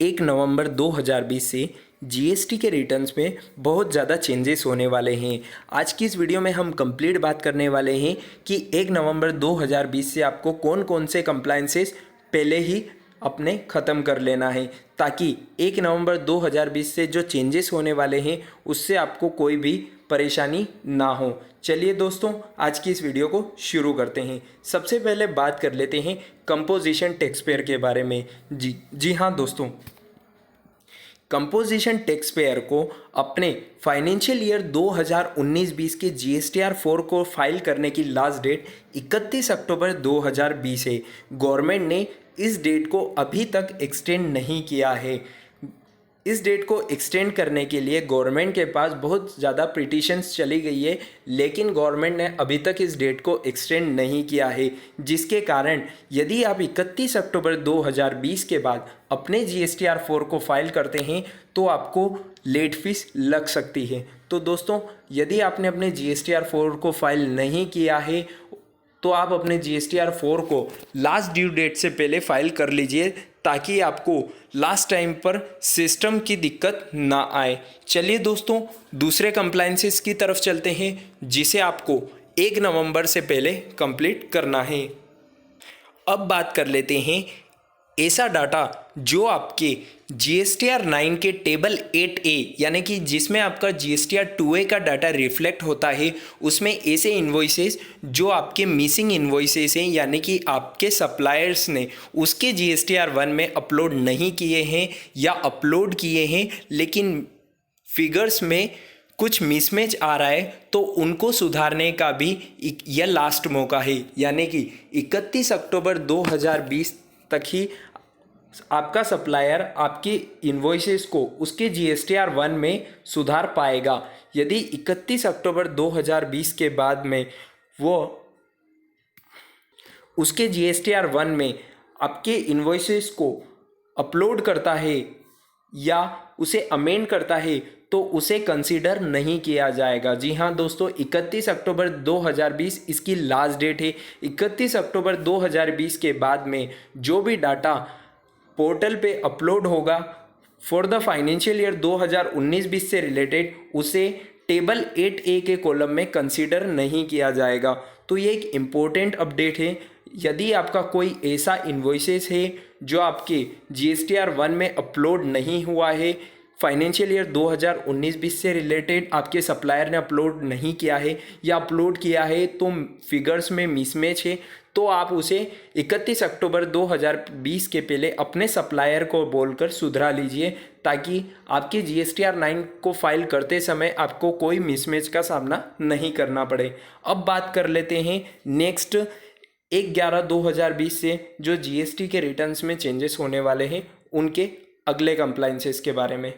1 नवंबर 2020 से जीएसटी के रिटर्न्स में बहुत ज़्यादा चेंजेस होने वाले हैं। आज की इस वीडियो में हम कंप्लीट बात करने वाले हैं कि 1 नवंबर 2020 से आपको कौन कौन से कंप्लायंसेस पहले ही अपने ख़त्म कर लेना है, ताकि 1 नवंबर 2020 से जो चेंजेस होने वाले हैं उससे आपको कोई भी परेशानी ना हो। चलिए दोस्तों, आज की इस वीडियो को शुरू करते हैं। सबसे पहले बात कर लेते हैं कंपोजिशन टैक्स पेयर के बारे में। जी हाँ दोस्तों, कंपोजिशन टैक्स पेयर को अपने फाइनेंशियल ईयर 2019-20 के जीएसटीआर 4 को फाइल करने की लास्ट डेट 31 अक्टूबर 2020 है। गवर्नमेंट ने इस डेट को अभी तक एक्सटेंड नहीं किया है। इस डेट को एक्सटेंड करने के लिए गवर्नमेंट के पास बहुत ज़्यादा पिटीशंस चली गई है, लेकिन गवर्नमेंट ने अभी तक इस डेट को एक्सटेंड नहीं किया है, जिसके कारण यदि आप 31 अक्टूबर 2020 के बाद अपने जीएसटीआर 4 को फाइल करते हैं तो आपको लेट फीस लग सकती है। तो दोस्तों, यदि आपने अपने जीएसटीआर 4 को फाइल नहीं किया है तो आप अपने जीएसटीआर 4 को लास्ट ड्यू डेट से पहले फाइल कर लीजिए, ताकि आपको लास्ट टाइम पर सिस्टम की दिक्कत ना आए। चलिए दोस्तों, दूसरे कंप्लायंसेस की तरफ चलते हैं, जिसे आपको 1 नवंबर से पहले कंप्लीट करना है। अब बात कर लेते हैं ऐसा डाटा जो आपके जीएसटीआर 9 के टेबल 8A यानी कि जिसमें आपका जीएसटीआर 2A का डाटा रिफ्लेक्ट होता है, उसमें ऐसे इन्वॉइसेस जो आपके मिसिंग इन्वॉइसेस हैं, यानी कि आपके सप्लायर्स ने उसके जीएसटीआर 1 में अपलोड नहीं किए हैं या अपलोड किए हैं लेकिन फिगर्स में कुछ मिसमैच आ रहा है, तो उनको सुधारने का भी यह लास्ट मौका है। यानी कि 31 अक्टूबर 2020 तक ही आपका सप्लायर आपकी इन्वॉइसेस को उसके जीएसटीआर 1 में सुधार पाएगा। यदि 31 अक्टूबर 2020 के बाद में वो उसके जीएसटीआर 1 में आपके इन्वॉइसेस को अपलोड करता है या उसे अमेंड करता है, तो उसे कंसीडर नहीं किया जाएगा। जी हाँ दोस्तों, 31 अक्टूबर 2020 इसकी लास्ट डेट है। 31 अक्टूबर 2020 के बाद में जो भी डाटा पोर्टल पे अपलोड होगा फॉर द फाइनेंशियल ईयर 2019-20 से रिलेटेड, उसे टेबल 8A के कॉलम में कंसीडर नहीं किया जाएगा। तो ये एक इम्पोर्टेंट अपडेट है। यदि आपका कोई ऐसा इन्वॉइसेस है जो आपके जीएसटीआर 1 में अपलोड नहीं हुआ है, फाइनेंशियल ईयर 2019-20 से रिलेटेड आपके सप्लायर ने अपलोड नहीं किया है या अपलोड किया है तो फिगर्स में मिसमैच है, तो आप उसे 31 अक्टूबर 2020 के पहले अपने सप्लायर को बोलकर सुधरा लीजिए, ताकि आपके जीएसटीआर 9 को फाइल करते समय आपको कोई मिसमैच का सामना नहीं करना पड़े। अब बात कर लेते हैं नेक्स्ट 1/11/2020 से जो जीएसटी के रिटर्न्स में चेंजेस होने वाले हैं उनके अगले कंप्लायंसेस के बारे में।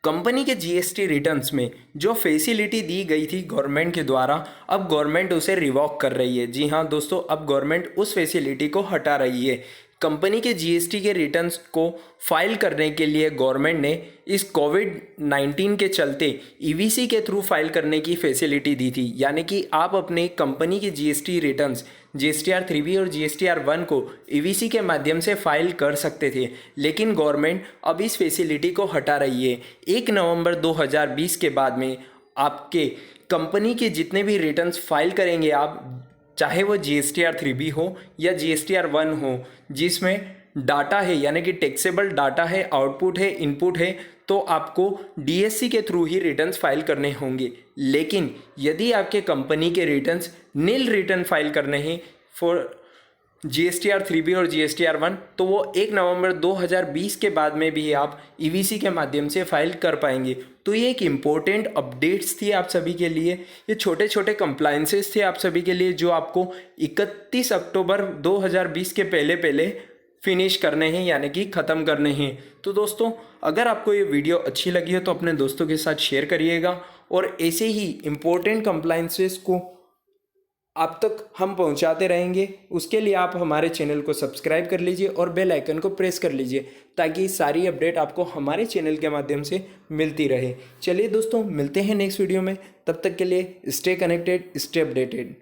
कंपनी के जीएसटी रिटर्न्स में जो फैसिलिटी दी गई थी गवर्नमेंट के द्वारा, अब गवर्नमेंट उसे रिवॉक कर रही है। जी हाँ दोस्तों, अब गवर्नमेंट उस फैसिलिटी को हटा रही है। कंपनी के जीएसटी के रिटर्न्स को फाइल करने के लिए गवर्नमेंट ने इस कोविड-19 के चलते ईवीसी के थ्रू फाइल करने की फैसिलिटी दी थी। यानी कि आप अपने कंपनी के जीएसटी रिटर्न्स जीएसटीआर 3B और जीएसटीआर 1 को ईवीसी के माध्यम से फाइल कर सकते थे, लेकिन गवर्नमेंट अब इस फैसिलिटी को हटा रही है। 1 नवंबर 2020 के बाद में आपके कंपनी के जितने भी रिटर्न्स फाइल करेंगे आप, चाहे वो जीएसटीआर 3B हो या जीएसटीआर 1 हो, जिसमें डाटा है यानी कि टैक्सेबल डाटा है, आउटपुट है, इनपुट है, तो आपको डीएससी के थ्रू ही रिटर्न्स फाइल करने होंगे। लेकिन यदि आपके कंपनी के रिटर्न्स नील रिटर्न फाइल करने हैं फॉर जीएसटीआर 3B और जीएसटीआर 1, तो वो 1 नवंबर 2020 के बाद में भी आप ईवीसी के माध्यम से फाइल कर पाएंगे। तो ये एक इम्पोर्टेंट अपडेट्स थी आप सभी के लिए, ये छोटे छोटे कंप्लायंसेस थे आप सभी के लिए जो आपको 31 अक्टूबर 2020 के पहले पहले फिनिश करने हैं, यानी कि ख़त्म करने हैं। तो दोस्तों, अगर आपको ये वीडियो अच्छी लगी हो तो अपने दोस्तों के साथ शेयर करिएगा, और ऐसे ही इम्पोर्टेंट कंप्लायंसेस को आप तक हम पहुंचाते रहेंगे। उसके लिए आप हमारे चैनल को सब्सक्राइब कर लीजिए और बेल आइकन को प्रेस कर लीजिए, ताकि सारी अपडेट आपको हमारे चैनल के माध्यम से मिलती रहे। चलिए दोस्तों, मिलते हैं नेक्स्ट वीडियो में। तब तक के लिए स्टे कनेक्टेड, स्टे अपडेटेड।